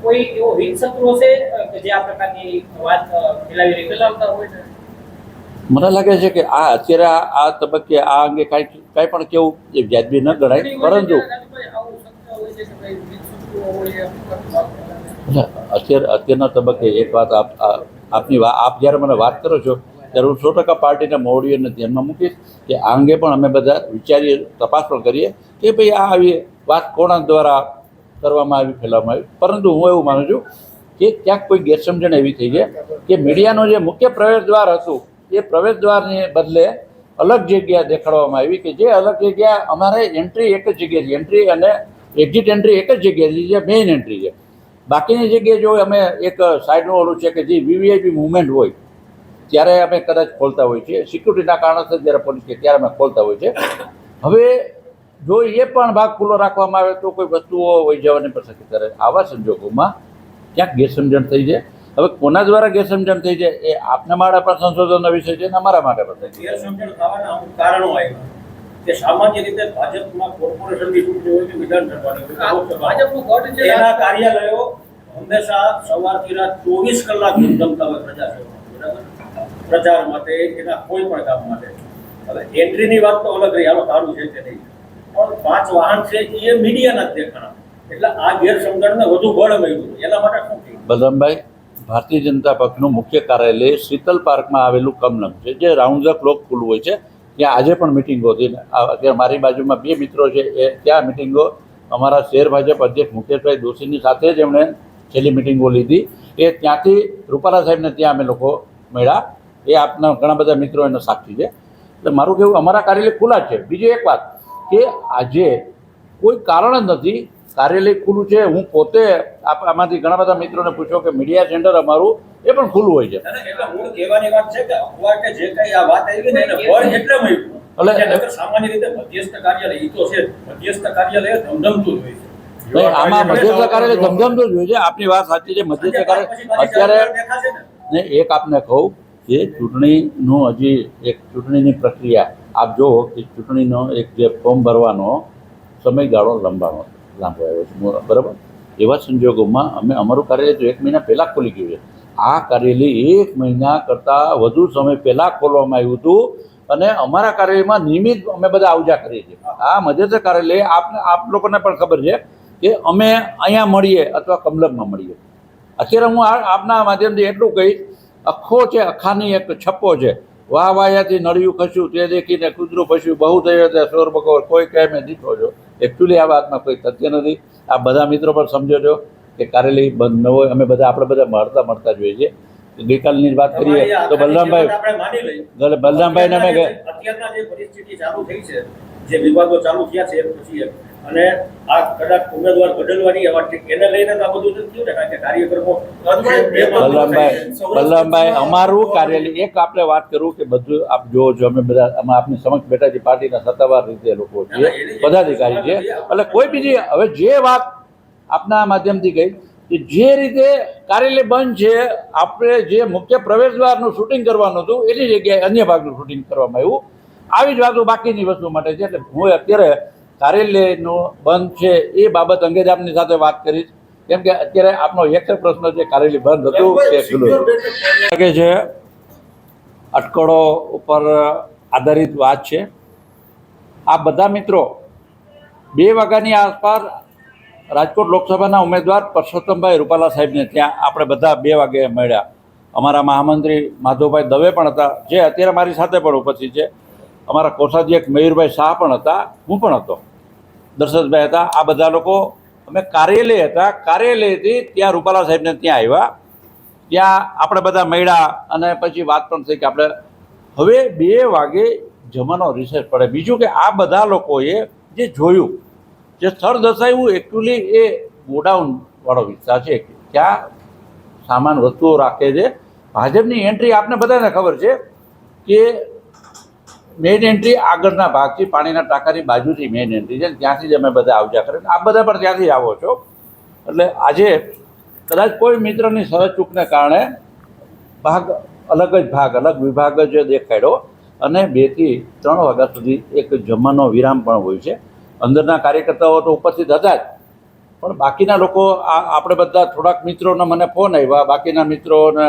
કોઈ એવો હિત શત્રુ છે કે જે આ પ્રકારની વાત ફેલાવી ફેલાવતા હોય છે? મને લાગે છે કે આ અત્યારે આ તબક્કે આ અંગે કાંઈ પણ કેવું એ વ્યાજબી ન ગણાય, પરંતુ અત્યારના તબક્કે એક વાત આપ જ્યારે મને વાત કરો છો ત્યારે હું 100% પાર્ટીના મોવડીઓને ધ્યાનમાં મૂકીશ કે આ અંગે પણ અમે બધા વિચારીએ, તપાસ પણ કરીએ કે ભાઈ આ આવી વાત કોના દ્વારા કરવામાં આવી, ફેલાવવામાં આવી. પરંતુ હું એવું માનું છું કે ક્યાંક કોઈ ગેરસમજણ એવી થઈ છે કે મીડિયાનો જે મુખ્ય પ્રવેશ દ્વાર હતું એ પ્રવેશ દ્વારને બદલે અલગ જગ્યા દેખાડવામાં આવી કે જે અલગ જગ્યા અમારે એન્ટ્રી એક જ જગ્યાએ છે, એન્ટ્રી અને એક્ઝિટ એન્ટ્રી એક જ જગ્યાએ જે મેઇન એન્ટ્રી છે. બાકીની જગ્યાએ જો અમે એક સાઈડનું ઓલું છે કે જે વીવીઆઈપી મુવમેન્ટ હોય ત્યારે અમે કદાચ ખોલતા હોઈએ છીએ, સિક્યુરિટીના કારણસર જ્યારે પોલીસ કે ત્યારે અમે ખોલતા હોઈએ છીએ. હવે જો એ પણ ભાગ ખુલ્લો રાખવામાં આવે તો કોઈ વસ્તુઓ વહી જવાની પણ શક્યતા રહે. આવા સંજોગોમાં ક્યાંક ગેરસમજણ થઈ જાય. હવે કોના દ્વારા ગેરસમજણ થઈ જાય એ આપના માટે પણ સંશોધનનો વિષય છે અને અમારા માટે પણ છે. ગેરસમજણ થવાના અમુક કારણો આવ્યા કે સામાન્ય રીતે ભાજપમાં કોર્પોરેશનની ચૂંટણી હોય કે વિધાનસભાની હોય, ભાજપનું ગઢ છે, એના કાર્યાલયો હંમેશા સવારથી રાત 24 કલાક ધમધમતા હોય પ્રજાસેવામાં, બરાબર, પ્રચાર માટે, એના કોઈ પણ કામ માટે. હવે એન્ટ્રીની વાત તો અલગ રહી, હાલો સારું છે કે નહીં, પણ 5 વાહન છે એ મીડિયાના જ દેખાણા, એટલે આ ગેરસમજણને વધુ બળ મળ્યું. એના માટે શું થયું? બલરામભાઈ, ભારતીય જનતા પક્ષનું મુખ્ય કાર્યાલય શીતલ પાર્કમાં આવેલું કમલમ છે, જે રાઉન્ડ ધ ક્લોક ખુલ્લું હોય છે. ત્યાં આજે પણ મિટિંગો હતી. અત્યારે મારી બાજુમાં 2 મિત્રો છે એ ત્યાં મિટિંગો અમારા શહેર ભાજપ અધ્યક્ષ મુકેશભાઈ દોશીની સાથે જ એમણે છેલ્લી મિટિંગો લીધી. એ ત્યાંથી રૂપાલા સાહેબને ત્યાં અમે લોકો મળ્યા. એ આપના ઘણા બધા મિત્રો એનો સાક્ષી છે. એટલે મારું કહેવું અમારા કાર્યાલય ખુલ્લા જ છે. બીજી એક વાત કે આજે કોઈ કારણ જ નથી, કાર્યાલય ખુલ્લું છે. હું પોતે આમાંથી ઘણા બધા મિત્રોને પૂછ્યો કે મીડિયા સેન્ટર અમારું એ પણ ખુલ્લું હોય છે. એટલે મૂળ કહેવાની વાત છે કે અખબાર કે જે કઈ આ વાત આવી ને એને બળ એટલે મળ્યું એટલે સામાન્ય રીતે મધ્યસ્થ કાર્યાલય ઈ તો છે, મધ્યસ્થ કાર્યાલય ધમધમતું જ હોય છે. નહીં, આમાં મધ્યસ્થ કાર્યાલય ધમધમતું જ હોય છે. આપની વાત સાચી છે. મધ્યસ્થ કાર્યાલય અત્યારે એક આપને કહું કે ચૂંટણીનું હજી એક ચૂંટણીની પ્રક્રિયા આપ જુઓ કે ચૂંટણીનો એક જે ફોર્મ ભરવાનો સમયગાળો લાંબો આવ્યો છે, બરાબર. એવા સંજોગોમાં અમે અમારું કાર્યાલય તો 1 મહિના પહેલાં ખોલી ગયું છે. આ કાર્યાલય 1 મહિના કરતાં વધુ સમય પહેલાં ખોલવામાં આવ્યું હતું અને અમારા કાર્યાલયમાં નિયમિત અમે બધા આવજા કરીએ છીએ. આ મધ્યસ્થ કાર્યાલય આપ લોકોને પણ ખબર છે કે અમે અહીંયા મળીએ અથવા કમલમમાં મળીએ. અત્યારે હું આપના માધ્યમથી એટલું કહીશ, અખો છે, અખાની એક છપ્પો છે, વાહ વાયાથી નળિયું ખસ્યું તે દેખીને કૂતરું ફસ્યું, બહુ થયો તે શોર બકોર, કોઈ કહે મેં દીઠો છો. એકચ્યુઅલી આ વાતમાં કોઈ તથ્ય નથી. આ બધા મિત્રો પણ સમજો છો કે કાર્યાલય બંધ ન હોય. અમે બધા આપણે બધા મળતા જોઈએ છીએ. ગઈકાલની વાત કરીએ તો બલરામભાઈને અમે અત્યારના જે પરિસ્થિતિ ચાલુ થઈ છે, જે વિવાદો ચાલુ થયા છે પછી અને આ કદાચ ઉમેદવાર બદલવાની વાત છે એને લઈને તો આ બધું થયું ને, કારણ કે કાર્યક્રમો બલરામભાઈ અમારું કાર્યાલય એક આપણે વાત કરું કે બધું આપ જોવો છો, અમે બધા આમાં આપની સમક્ષ બેઠા છીએ, પાર્ટીના સત્તાવાર રીતે લોકો છીએ, પદાધિકારી છે. એટલે કોઈ બીજી હવે જે વાત આપના માધ્યમથી ગઈ કે જે રીતે કાર્યાલય બંધ છે, આપણે જે મુખ્ય પ્રવેશદ્વારનું શૂટિંગ કરવાનું હતું એની જગ્યાએ અન્ય ભાગનું શૂટિંગ કરવામાં આવ્યું. આવી જ વાતો બાકીની વસ્તુ માટે છે. એટલે હું અત્યારે કાર્યાલયનો બંધ છે એ બાબત અંગે જ આપની સાથે વાત કરીશ, કેમ કે અત્યારે આપનો એક પ્રશ્ન છે કાર્યાલય બંધ હતું કે ખુલ્લું લાગે છે. અટકળો ઉપર આધારિત વાત છે. આ બધા મિત્રો 2 વાગ્યાની આસપાસ રાજકોટ લોકસભાના ઉમેદવાર પરસોત્તમભાઈ રૂપાલા સાહેબને ત્યાં આપણે બધા 2 વાગે મળ્યા. અમારા મહામંત્રી માધવભાઈ દવે પણ હતા, જે અત્યારે મારી સાથે પણ ઉપસ્થિત છે. અમારા કોષાધ્યક્ષ મયુરભાઈ શાહ પણ હતા, હું પણ હતો, દર્શનભાઈ હતા. આ બધા લોકો અમે કાર્યાલય હતા, કાર્યાલયથી ત્યાં રૂપાલા સાહેબને ત્યાં આવ્યા. ત્યાં આપણે બધા મળ્યા અને પછી વાત પણ થઈ કે આપણે હવે 2 વાગે જમવાનો રિસેસ પડે. બીજું કે આ બધા લોકોએ જે જોયું, જે સ્થળ દર્શાવ્યું, એકચ્યુઅલી એ ગોડાઉનવાળો વિસ્તાર છે, ત્યાં સામાન વસ્તુઓ રાખે છે. ભાજપની એન્ટ્રી આપને બધાને ખબર છે કે મેઇન એન્ટ્રી આગળના ભાગથી પાણીના ટાંકાની બાજુથી મેઇન એન્ટ્રી છે, ત્યાંથી જ અમે બધા આવજા કરે. આપ બધા પણ ત્યાંથી આવો છો. એટલે આજે કદાચ કોઈ મિત્રની સરસ ચૂકને કારણે અલગ વિભાગ જ દેખાડ્યો અને 2 થી 3 વાગ્યા સુધી એક જમવાનો વિરામ પણ હોય છે. અંદરના કાર્યકર્તાઓ તો ઉપસ્થિત હતા જ, પણ બાકીના લોકો આપણે બધા થોડાક મિત્રોના મને ફોન આવ્યા, બાકીના મિત્રોને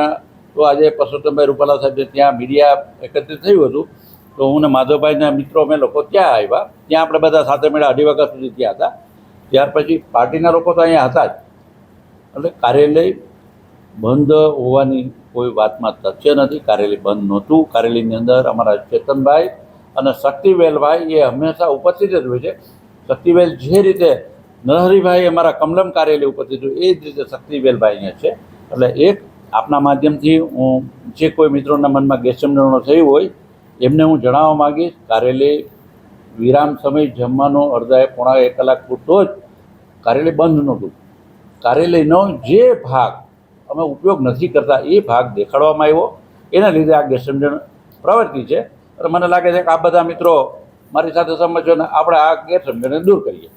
તો આજે પરસોત્તમભાઈ રૂપાલા સાહેબ ત્યાં મીડિયા એકત્રિત થયું હતું, તો હું ને માધવભાઈના મિત્રો અમે લોકો ત્યાં આવ્યા. ત્યાં આપણે બધા સાથે મળ્યા 2:30 વાગ્યા સુધી ત્યાં હતા. ત્યાર પછી પાર્ટીના લોકો તો અહીંયા હતા જ. એટલે કાર્યાલય બંધ હોવાની કોઈ વાતમાં તથ્ય નથી. કાર્યાલય બંધ નહોતું. કાર્યાલયની અંદર અમારા ચેતનભાઈ અને શક્તિવેલભાઈ એ હંમેશા ઉપસ્થિત જ હોય છે. શક્તિવેલ જે રીતે નરહરિભાઈ અમારા કમલમ કાર્યાલય ઉપસ્થિત હોય એ જ રીતે શક્તિવેલભાઈ અહીંયા છે. એટલે એક આપના માધ્યમથી હું જે કોઈ મિત્રોના મનમાં ગેરસમજણો થઈ હોય એમને હું જણાવવા માગીશ, કાર્યાલય વિરામ સમય જમવાનો અડધા પોણા 1 કલાક પૂરતો જ કાર્યાલય બંધ નહોતું. કાર્યાલયનો જે ભાગ અમે ઉપયોગ નથી કરતા એ ભાગ દેખાડવામાં આવ્યો, એના લીધે આ ગેરસમજણ પ્રવૃત્તિ છે. અને મને લાગે છે કે આ બધા મિત્રો મારી સાથે સમજો ને આપણે આ ગેરસમજણને દૂર કરીએ.